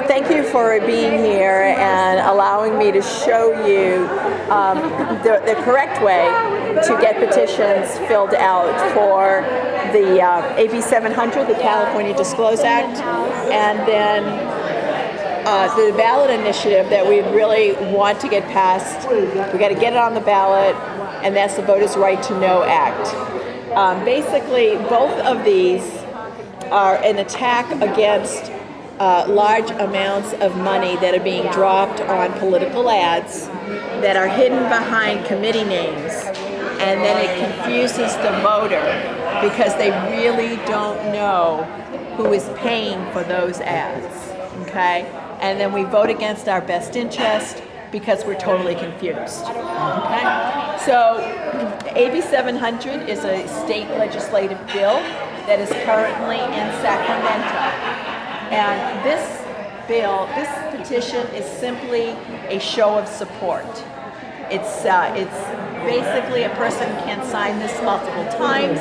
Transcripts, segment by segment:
Thank you for being here and allowing me to show you the correct way to get petitions filled out for the AB 700, the California Disclose Act, and then the ballot initiative that we really want to get passed. We got to get it on the ballot, and that's the Voters' Right to Know Act. Basically, both of these are an attack against large amounts of money that are being dropped on political ads that are hidden behind committee names, and then it confuses the voter because they really don't know who is paying for those ads, okay? And then we vote against our best interest because we're totally confused, okay? So AB 700 is a state legislative bill that is currently in Sacramento. And this bill, this petition is simply a show of support. It's basically a person can sign this multiple times,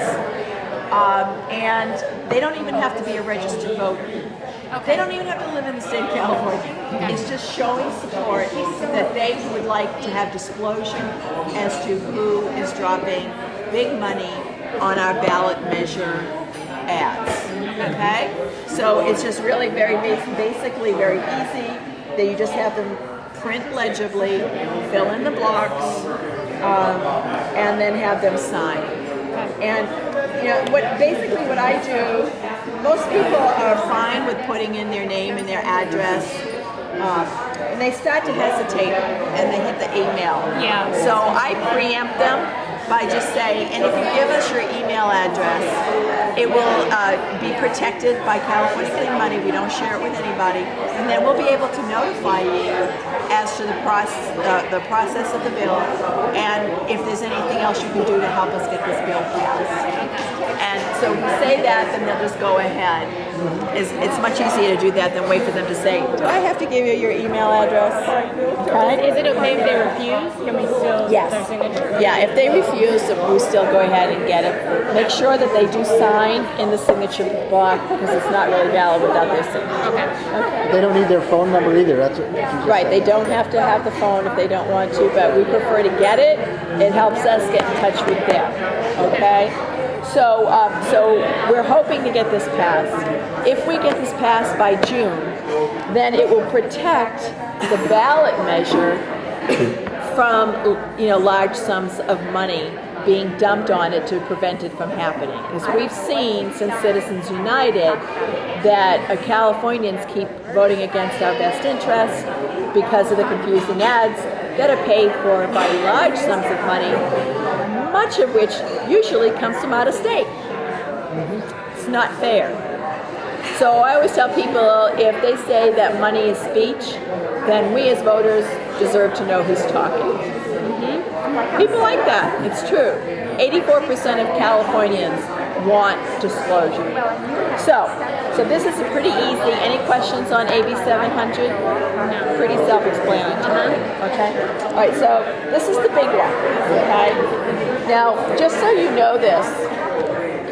and they don't even have to be a registered voter. Okay. They don't even have to live in the state of California. It's just showing support that they would like to have disclosure as to who is dropping big money on our ballot measure ads. Okay? So it's just really basically very easy that you just have them print legibly, fill in the blocks, and then have them sign. And what I do, most people are fine with putting in their name and their address, and they start to hesitate and they hit the email. Yeah. So I preempt them by just saying, and if you give us your email address, it will be protected by California Clean Money. We don't share it with anybody, and then we'll be able to notify you as to the process of the bill, and if there's anything else you can do to help us get this bill passed. And so if you say that, then they'll just go ahead. It's much easier to do that than wait for them to say, do I have to give you your email address? Okay. Is it okay if they refuse? Can we still get their signature? Yeah, if they refuse, we still go ahead and get it. Make sure that they do sign in the signature block because it's not really valid without their signature. Okay. They don't need their phone number either. That's what you just Right, said. they don't have to have the phone if they don't want to, but we prefer to get it. It helps us get in touch with them, okay? So we're hoping to get this passed. If we get this passed by June, then it will protect the ballot measure from large sums of money being dumped on it to prevent it from happening. Because we've seen since Citizens United that Californians keep voting against our best interest because of the confusing ads that are paid for by large sums of money, much of which usually comes from out of state. It's not fair. So I always tell people, if they say that money is speech, then we as voters deserve to know who's talking. People like that. It's true. 84% of Californians want disclosure. So this is pretty easy. Any questions on AB 700? No. Pretty self-explanatory. Okay. All right. So this is the big one. Okay. Now, just so you know this,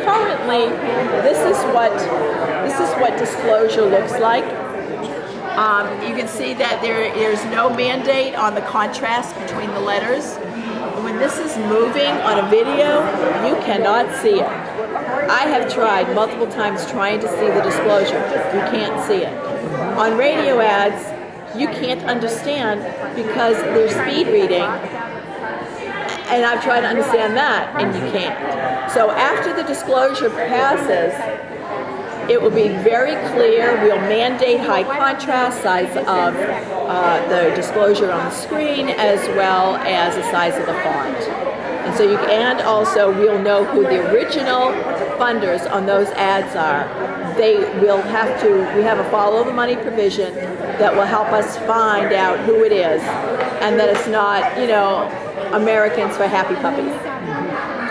currently, this is what disclosure looks like. You can see that there's no mandate on the contrast between the letters. When this is moving on a video, you cannot see it. I have tried multiple times trying to see the disclosure. You can't see it. On radio ads, you can't understand because they're speed reading, and I've tried to understand that, and you can't. So after the disclosure passes, it will be very clear. We'll mandate high contrast, size of the disclosure on the screen, as well as the size of the font. And so and also we'll know who the original funders on those ads are. We have a follow the money provision that will help us find out who it is, and that it's not, Americans for happy puppies.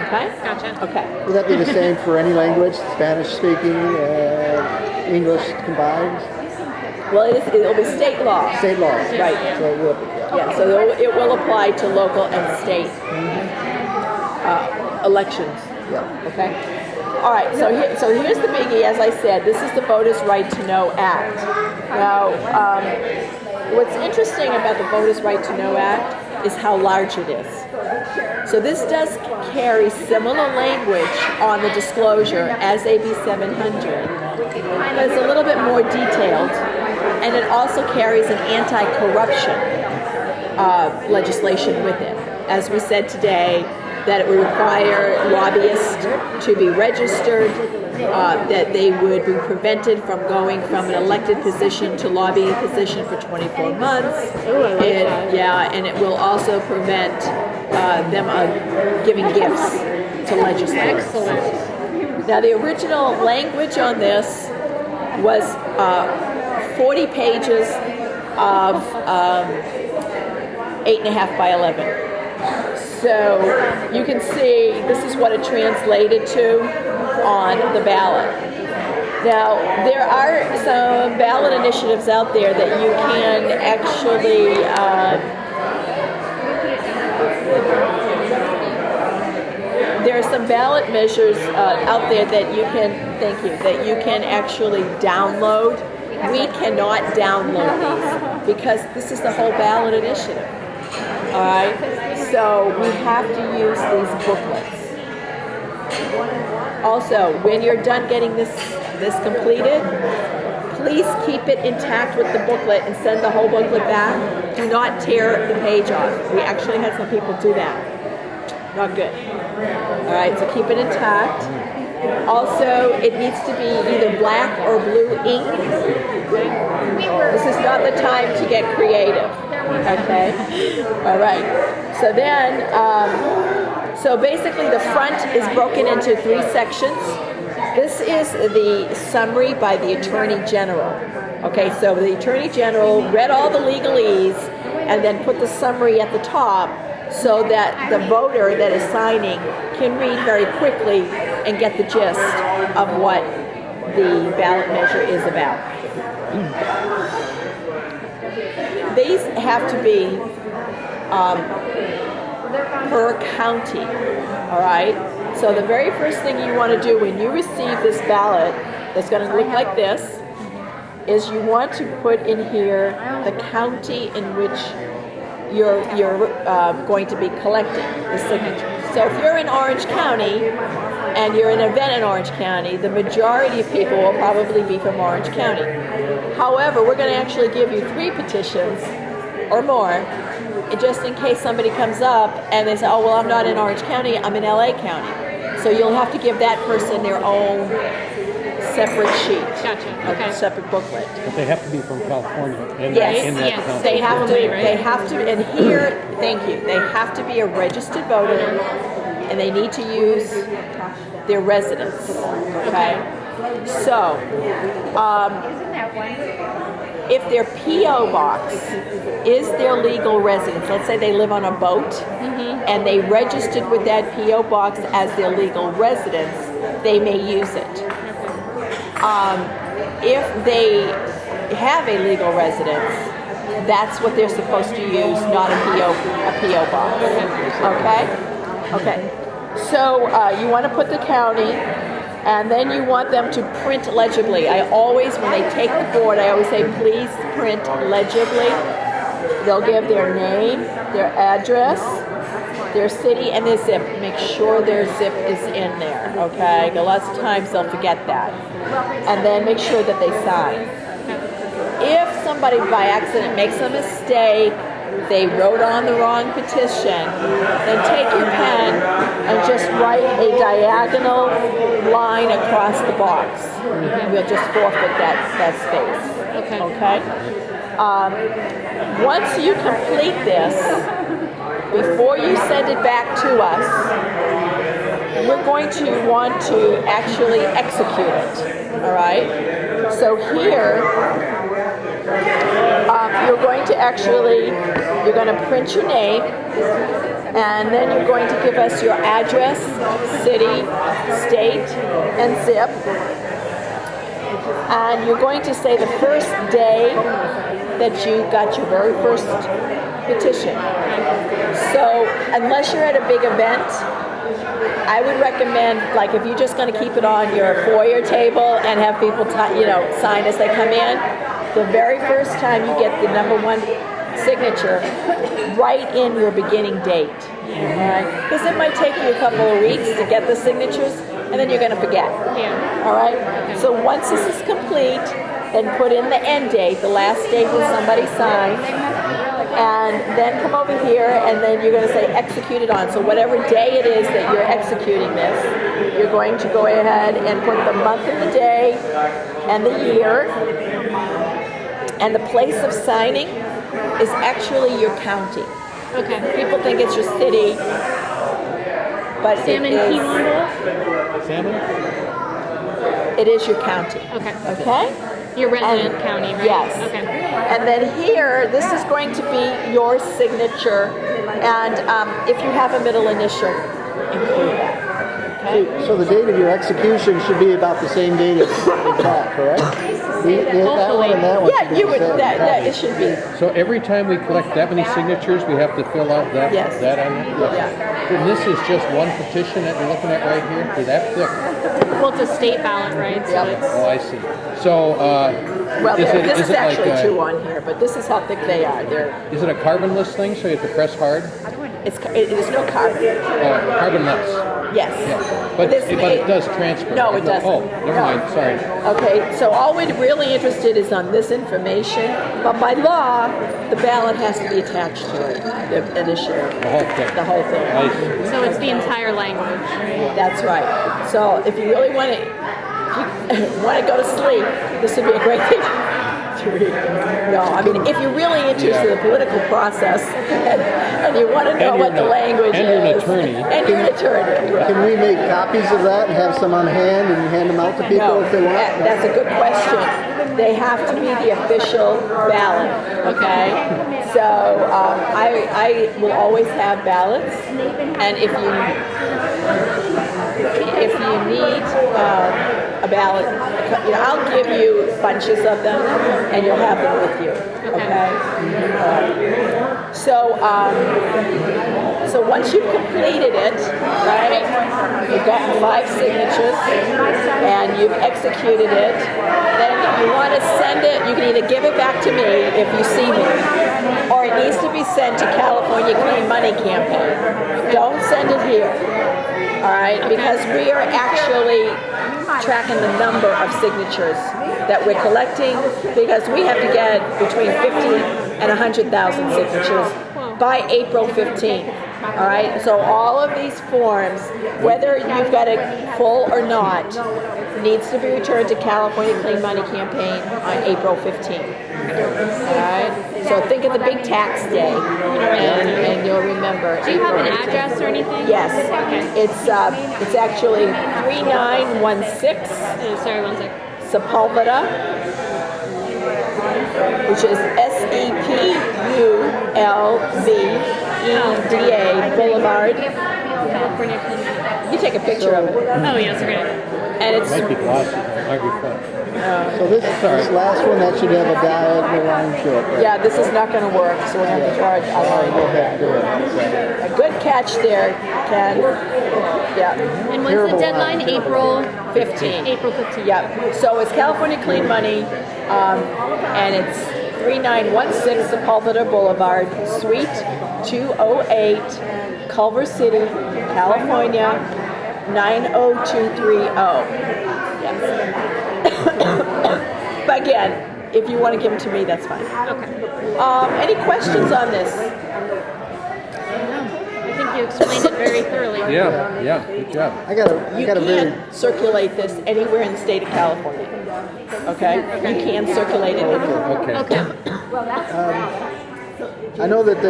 Okay? Gotcha. Okay. Will that be the same for any language, Spanish speaking, English combined? Well, it'll be state law. State law. Right. So it will, Yeah, so it will apply to local and state elections. Yeah. Okay? All right, so here's the biggie. As I said, this is the Voters' Right to Know Act. Now, what's interesting about the Voters' Right to Know Act is how large it is. So this does carry similar language on the disclosure as AB 700, but it's a little bit more detailed, and it also carries an anti-corruption legislation with it. As we said today, that it would require lobbyists to be registered, that they would be prevented from going from an elected position to lobbying position for 24 months. Ooh, I like that. Yeah, and it will also prevent them giving gifts to legislators. Excellent. Now, the original language on this was 40 pages of 8.5 by 11. So you can see this is what it translated to on the ballot. Now, there are some ballot initiatives out there that you can actually there are some ballot measures out there that you can actually download. We cannot download these because this is the whole ballot initiative. All right, so we have to use these booklets. Also, when you're done getting this completed, please keep it intact with the booklet and send the whole booklet back. Do not tear the page off. We actually had some people do that. Not good. All right, so keep it intact. Also, it needs to be either black or blue ink. This is not the time to get creative. Okay? All right. So then, so basically the front is broken into 3 sections. This is the summary by the Attorney General. Okay, so the Attorney General read all the legalese and then put the summary at the top so that the voter that is signing can read very quickly and get the gist of what the ballot measure is about. These have to be per county, all right? So the very first thing you want to do when you receive this ballot that's going to look like this is you want to put in here the county in which you're going to be collecting the signatures. So if you're in Orange County and you're an event in Orange County, the majority of people will probably be from Orange County. However, we're going to actually give you 3 petitions or more, just in case somebody comes up and they say, oh, well, I'm not in Orange County, I'm in LA County. So you'll have to give that person their own separate sheet. Gotcha. Okay. A separate booklet. But they have to be from California. Yes. In that Yes. county. They have to, Right. they have to, and here, thank you, they have to be a registered voter and they need to use their residence, okay? So, if their P.O. box is their legal residence, let's say they live on a boat and they registered with that P.O. box as their legal residence, they may use it. If they have a legal residence, that's what they're supposed to use, not a P.O. box. Okay? Okay. So you want to put the county, and then you want them to print legibly. I always, when they take the board, I always say, please print legibly. They'll give their name, their address, their city, and their zip. Make sure their zip is in there, okay? Lots of times they'll forget that. And then make sure that they sign. If somebody by accident makes a mistake, they wrote on the wrong petition, then take your pen and just write a diagonal line across the box. We'll just forfeit that space. Okay. Okay? Once you complete this, before you send it back to us, we're going to want to actually execute it. All right? So here, you're going to actually, you're going to print your name, and then you're going to give us your address, city, state, and zip. And you're going to say the first day that you got your very first petition. So unless you're at a big event, I would recommend, like, if you're just going to keep it on your foyer table and have people, sign as they come in, the very first time you get the number one signature, write in your beginning date. Alright? Because it might take you a couple of weeks to get the signatures, and then you're going to forget. Yeah. Alright? So once this is complete, then put in the end date, the last date that somebody signed, and then come over here, and then you're going to say execute it on. So whatever day it is that you're executing this, you're going to go ahead and put the month and the day and the year, and the place of signing is actually your county. Okay. People think it's your city, but Salmon it is, Keylondo? Salmon? it is your county. Okay. Okay? Your resident county, right? Yes. Okay. And then here, this is going to be your signature, and if you have a middle initial, include that. Okay? So the date of your execution should be about the same date as the top, correct? That one and that one. should Yeah, be you the would. same. That it should be. So every time we collect that many signatures, we have to fill out that Yes. that on it? Yeah. And this is just one petition that you're looking at right here? Is that thick? Well, it's a state ballot, right? So Yep. it's Oh, I see. So, Well, this is it actually like two on here, but this is how thick they are. is it a carbonless thing, so you have to press hard? There's no carbon. Carbonless. Yes. Yeah. But This it does transfer. No, it doesn't. Oh, never No. mind. Sorry. Okay, so all we're really interested is on this information, but by law, the ballot has to be attached to it, the initiative, The whole thing. the whole thing. Nice. so it's the entire language, right? That's right. So if you really want to go to sleep, this would be a great thing to read. No, I mean, if you're really interested in the political process and you want to know And what the you're language and you're an is, attorney. and you're an attorney. Can we make copies of that and have some on hand and hand them out to people No, if they want? that's a good question. They have to be the official ballot, okay? So I will always have ballots, and if you need a ballot, I'll give you bunches of them, and you'll have them with you, okay? So once you've completed it, right, you've gotten 5 signatures, and you've executed it, then you want to send it, you can either give it back to me if you see me, or it needs to be sent to California Clean Money Campaign. Don't send it here, all right, because we are actually tracking the number of signatures that we're collecting, because we have to get between 50 and 100,000 signatures by April 15th. All right, so all of these forms, whether you've got it full or not, needs to be returned to California Clean Money Campaign on April 15th. All right, so think of the big tax day, and you'll remember. Do you have an April 15th. address or anything? Yes, Okay. it's actually 3916 Sorry, one sec. Sepulveda, which is SEPULVEDA Boulevard. California Clean Money. You take a picture of it, Oh, yes, okay. and it's Might be glossy. Might be fun. So this last one, that should have a diagonal line to it. Right? yeah. This is not going to work, so we're going to have to charge. Go ahead and do it. A good catch there, Ken. Yeah, And when's Terrible the deadline? line. April 15. 15th. April 15th. Yep. So it's California Clean Money, and it's 3916 Sepulveda Boulevard, Suite 208, Culver City, California 90230. Yes. But again, if you want to give them to me, that's fine. Okay. Any questions on this? I think you explained it very thoroughly. Yeah, good job. I got You a very can't circulate this anywhere in the state of California. Okay? You can circulate it anywhere. Okay. Okay. I know that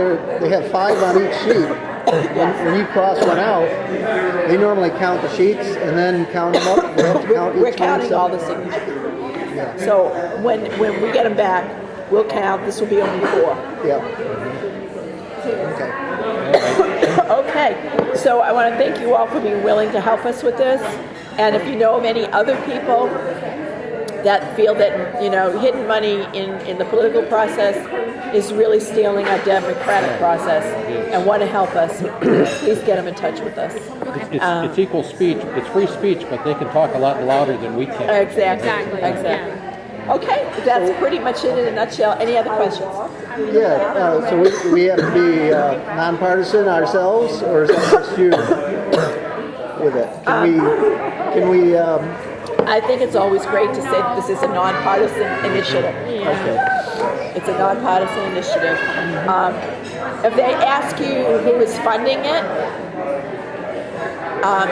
they have 5 on each sheet. When you cross one out, they normally count the sheets and then count them up. They have to count each We're one counting all the separately. signatures. Yeah. So when we get them back, we'll count. This will be only 4. Yeah. Okay. Okay. So I want to thank you all for being willing to help us with this. And if you know of any other people that feel that, hidden money in the political process, is really stealing our democratic process and want to help us, please get them in touch with us. It's equal speech. It's free speech, but they can talk a lot louder than we can. Exactly. Okay, that's pretty much it in a nutshell. Any other questions? Yeah, so we have to be nonpartisan ourselves, or is that just you with it? Can we I think it's always great to say that this is a nonpartisan initiative. okay. It's a nonpartisan initiative. If they ask you who is funding it,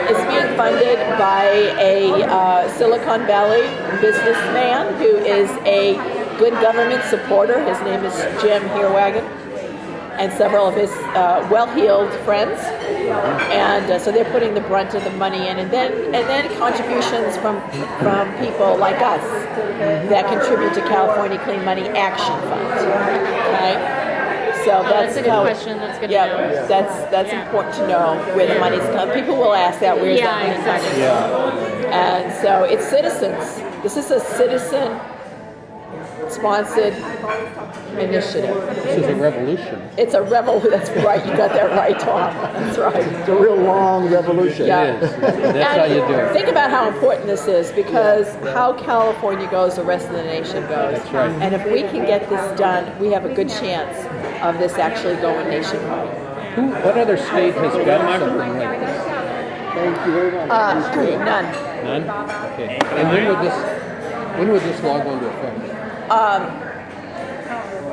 it's being funded by a Silicon Valley businessman who is a good government supporter. His name is Jim Heerwagen, and several of his well-heeled friends. And so they're putting the brunt of the money in, and then contributions from people like us that contribute to California Clean Money Action Fund. Okay. So That's a good question. That's good to know. That's important to know where the money's coming. People will ask that, where's that money exactly. coming? And so it's citizens. This is a citizen sponsored initiative. This is a revolution. It's a that's right. You got that right, Tom. That's right. It's a real long revolution. Yeah. It is. That's how you do it. Think about how important this is, because how California goes, the rest of the nation goes. That's right. And if we can get this done, we have a good chance of this actually going nationwide. What other state has done something like this? Thank you very much. None. None? Okay. And when would this law go into effect?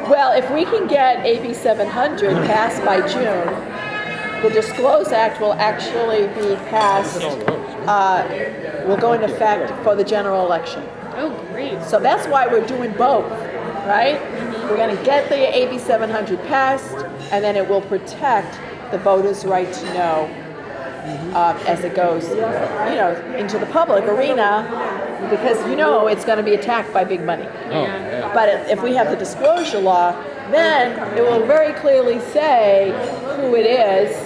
Well, if we can get AB 700 passed by June, the Disclose Act will actually be passed, will go into effect for the general election. Oh, great. So that's why we're doing both, right? We're going to get the AB 700 passed, and then it will protect the voters' right to know as it goes, into the public arena, because it's going to be attacked by big money. Oh, yeah. But if we have the disclosure law, then it will very clearly say who it is,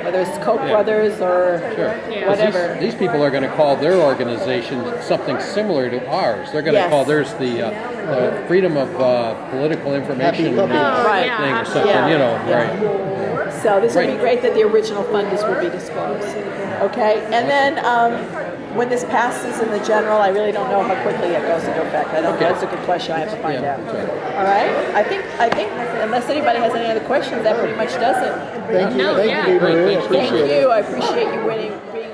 whether it's Koch brothers or whatever. These people are going to call their organization something similar to ours. They're going to call theirs the Freedom of Political Information Happy Public. thing or something, right. So this would be great that the original funders will be disclosed. Okay, and then when this passes in the general, I really don't know how quickly it goes into effect. I don't know. That's a good question. I have to find out. That's right. All right. I think unless anybody has any other questions, that pretty much does it. Thank you. No, Thank yeah. you, Dave Great, Marie. I thanks. appreciate Thank it. you. I appreciate you being